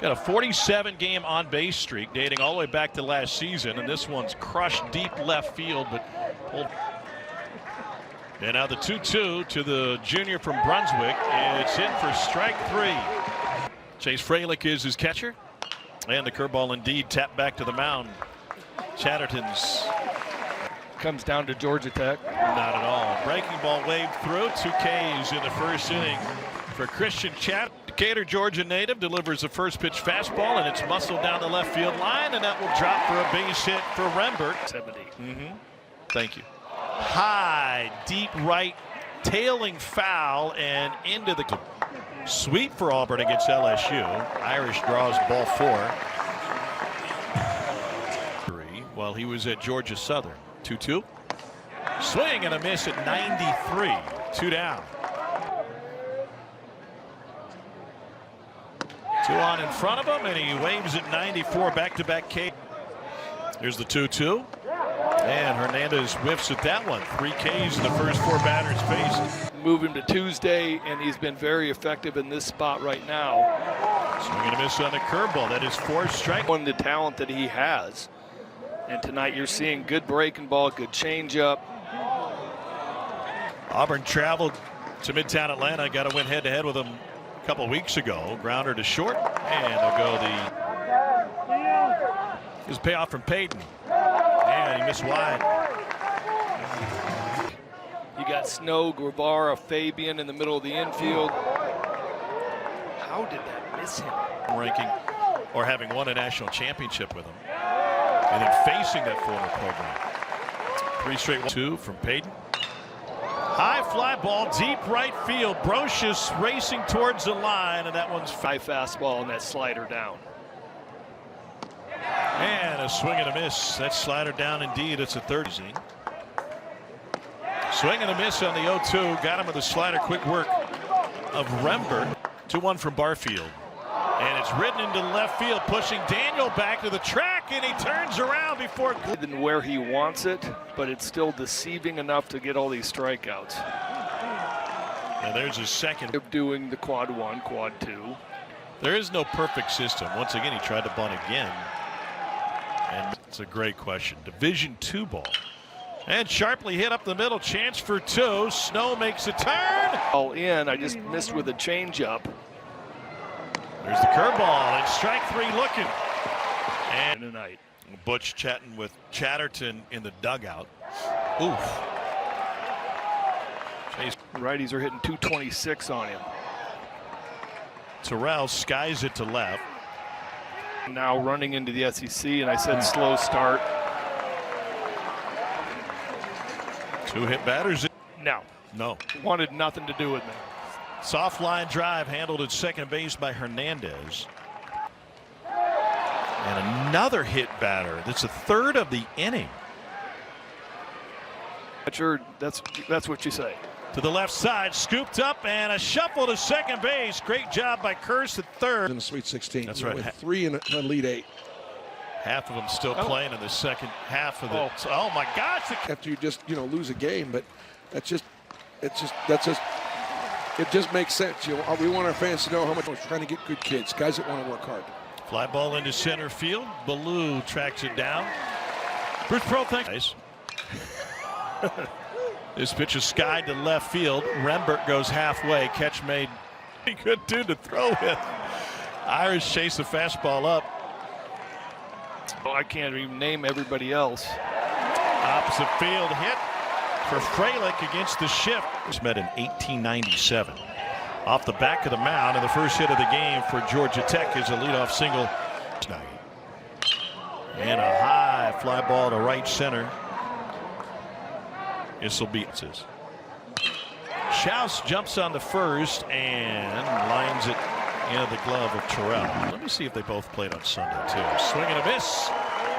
Got a 47-game on-base streak dating all the way back to last season, and this one's crushed deep left field, but pulled. And now the 2-2 to the junior from Brunswick. It's in for strike 3. Chase Fralick is his catcher, and the curveball indeed tapped back to the mound. Chatterton's comes down to Georgia Tech. Not at all. Breaking ball waved through. 2 Ks in the first inning for Christian Chat. Decatur, Georgia native, delivers the first pitch fastball, and it's muscled down the left field line, and that will drop for a base hit for Rembert. 70. Thank you. High, deep right, tailing foul, and into the sweep for Auburn against LSU. Irish draws ball 4. While he was at Georgia Southern. 2-2. Swing and a miss at 93. 2 down. 2 on in front of him, and he waves at 94. Back-to-back K. Here's the 2-2. And Hernandez whiffs at that one. 3 Ks in the first 4 batters faced. Move him to Tuesday, and he's been very effective in this spot right now. Swing and a miss on the curveball. That is 4 strikes. On the talent that he has. And tonight you're seeing good breaking ball, good changeup. Auburn traveled to Midtown Atlanta, got a win head-to-head with them a couple weeks ago. Grounder to short, and they'll go his payoff from Payton. And he missed wide. You got Snow, Guevara, Fabian in the middle of the infield. How did that miss him? Ranking or having won a national championship with him. And then facing that former program. 3 straight. 2 from Payton. High fly ball, deep right field. Brocious racing towards the line, and that one's high fastball and that slider down. And a swing and a miss. That slider down indeed. It's a 3rd. Swing and a miss on the 0-2. Got him with a slider. Quick work of Rembert. 2-1 from Barfield. And it's ridden into left field, pushing Daniel back to the track, and he turns around before. Than where he wants it, but it's still deceiving enough to get all these strikeouts. And there's his second. Of doing the quad 1, quad 2. There is no perfect system. Once again, he tried to bunt again. And it's a great question. Division II ball. And sharply hit up the middle, chance for 2. Snow makes a turn. All in, I just missed with a changeup. There's the curveball, and strike 3 looking. And tonight, Butch chatting with Chatterton in the dugout. Oof. Chase. Righties are hitting 226 on him. Terrell skies it to left. Now running into the SEC, and I said slow start. 2 hit batters. No. Wanted nothing to do with me. Soft line drive handled at second base by Hernandez. And another hit batter. That's the 3rd of the inning. Sure, that's what you say. To the left side, scooped up, and a shuffle to second base. Great job by Kearse at 3rd. In the Sweet 16. That's right. With 3 in the lead 8. Half of them still playing in the second half of the. Oh my gosh! After you just lose a game, but it just makes sense. We want our fans to know how much we're trying to get good kids, guys that want to work hard. Fly ball into center field. Ballou tracks it down. Bruce Pearl, thanks. This pitch is skied to left field. Rembert goes halfway. Catch made. Good dude to throw with. Irish chase the fastball up. Oh, I can't even name everybody else. Opposite field hit for Fralick against the shift. It was met in 1897. Off the back of the mound, and the first hit of the game for Georgia Tech is a leadoff single tonight. And a high fly ball to right center. This will be it. Schaus jumps on the first and lines it into the glove of Terrell. Let me see if they both played on Sunday too. Swing and a miss.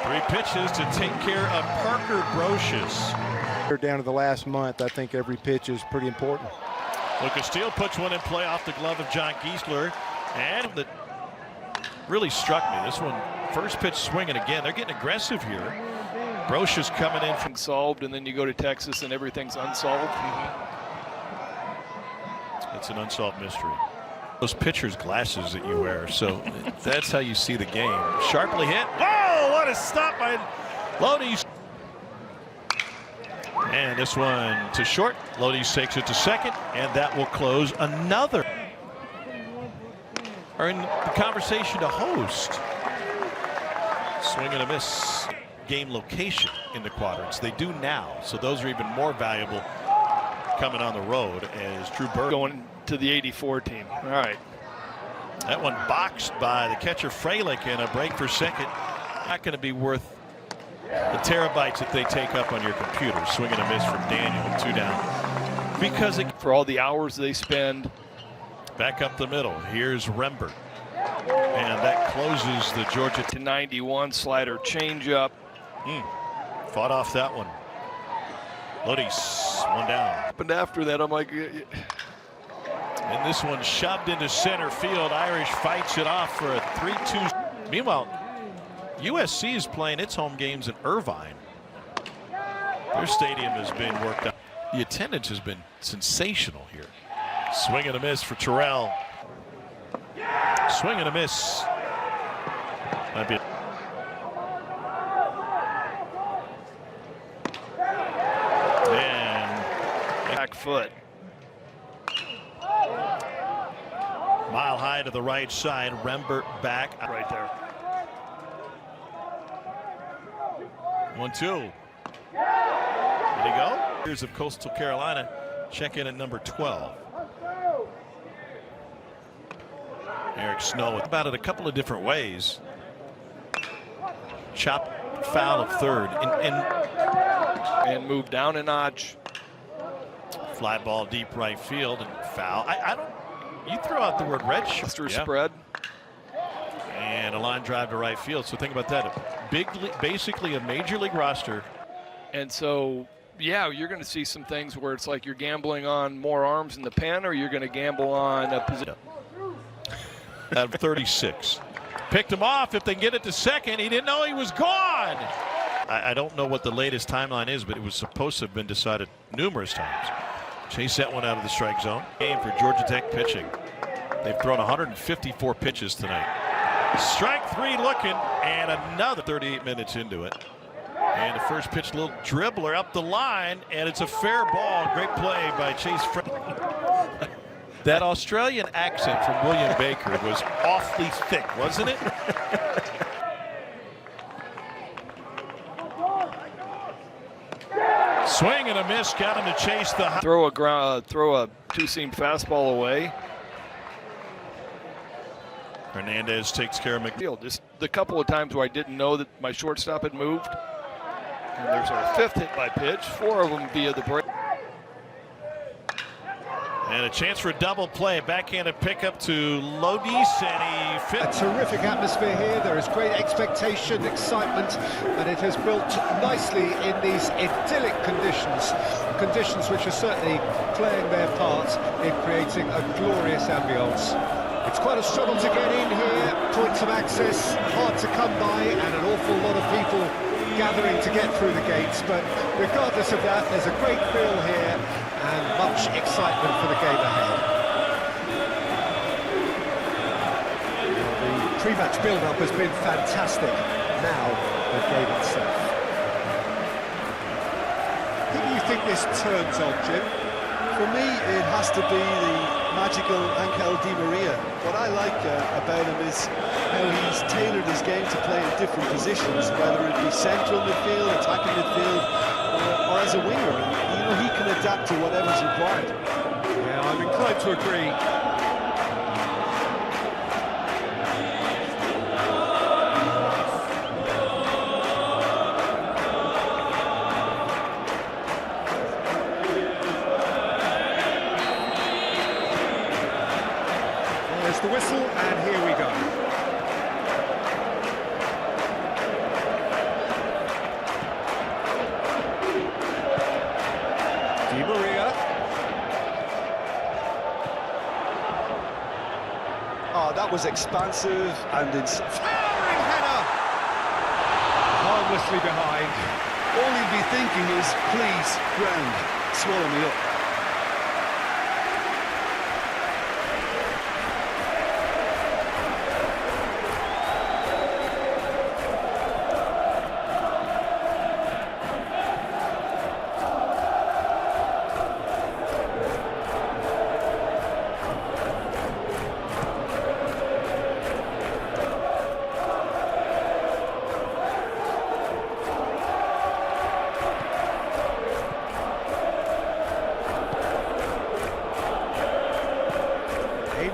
3 pitches to take care of Parker Brocious. Down to the last month, I think every pitch is pretty important. Lucas Steele puts one in play off the glove of John Giesler, and that really struck me. This one, first pitch swinging again. They're getting aggressive here. Brocious coming in from solved, and then you go to Texas and everything's unsolved. It's an unsolved mystery. Those pitcher's glasses that you wear, so that's how you see the game. Sharply hit. Oh, what a stop by Lodies. And this one to short. Lodies takes it to second, and that will close another. Are in the conversation to host. Swing and a miss. Game location in the quadrants. They do now, so those are even more valuable coming on the road as Drew Burke going to the 84 team. All right. That one boxed by the catcher Fralick, and a break for second. Not going to be worth the terabytes that they take up on your computer. Swing and a miss from Daniel, 2 down. Because for all the hours they spend. Back up the middle. Here's Rembert. And that closes the Georgia to 91. Slider changeup. Fought off that one. Lodies, 1 down. But after that, I'm like. And this one shoved into center field. Irish fights it off for a 3-2. Meanwhile, USC is playing its home games in Irvine. Their stadium has been worked out. The attendance has been sensational here. Swing and a miss for Terrell. Swing and a miss. Might be. And back foot. Mile high to the right side. Rembert back. Right there. 1-2. Did he go? Here's of Coastal Carolina. Check in at number 12. Eric Snow about it a couple of different ways. Chop foul of third and move down a notch. Fly ball deep right field and foul. I don't. You throw out the word red shirt. Spread. And a line drive to right field. So think about that. Basically a major league roster. And so, yeah, you're going to see some things where it's like you're gambling on more arms in the pen, or you're going to gamble on a position. Out of 36. Picked him off. If they can get it to second, he didn't know he was gone. I don't know what the latest timeline is, but it was supposed to have been decided numerous times. Chase that one out of the strike zone. Game for Georgia Tech pitching. They've thrown 154 pitches tonight. Strike 3 looking, and another 38 minutes into it. And the first pitch, little dribbler up the line, and it's a fair ball. Great play by Chase. That Australian accent from William Baker was awfully thick, wasn't it? Swing and a miss, got him to chase the throw a two-seam fastball away. Hernandez takes care of McNeil. Just the couple of times where I didn't know that my shortstop had moved. And there's our 5th hit by pitch, 4 of them via the break. And a chance for a double play. Backhanded pickup to Lodies, and he fit. A terrific atmosphere here. There is great expectation, excitement, and it has built nicely in these idyllic conditions which are certainly playing their part in creating a glorious ambience. It's quite a struggle to get in here, points of access hard to come by, and an awful lot of people gathering to get through the gates, but regardless of that, there's a great feel here and much excitement for the game ahead. The pre-match build-up has been fantastic. Now, the game itself. Who do you think this turns on, Jim? For me, it has to be the magical Angel Di Maria. What I like about him is how he's tailored his game to play in different positions, whether it be central midfield, attacking midfield, or as a winger. You know, he can adapt to whatever's required. Yeah, I'm inclined to agree. There's the whistle, and here we go. Di Maria. Oh, that was expansive and Towering header! Harmlessly behind. all he'd be thinking is, please, ground, swallow me up.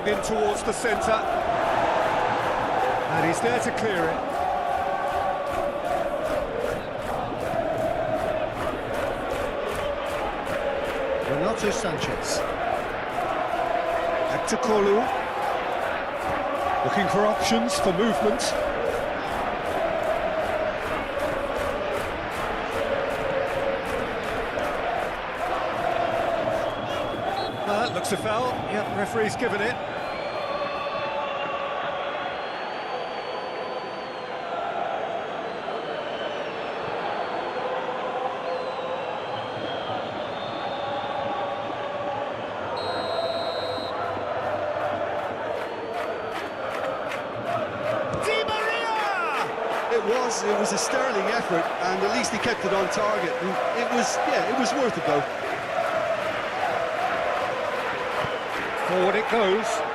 Pinged in towards the centre. And he's there to clear it. Renato Sanchez. Back to Kolu. Looking for options for movement. That looks a foul. Yep, referee's given it. It was a sterling effort, and at least he kept it on target. And it was worth it though. Forward it goes.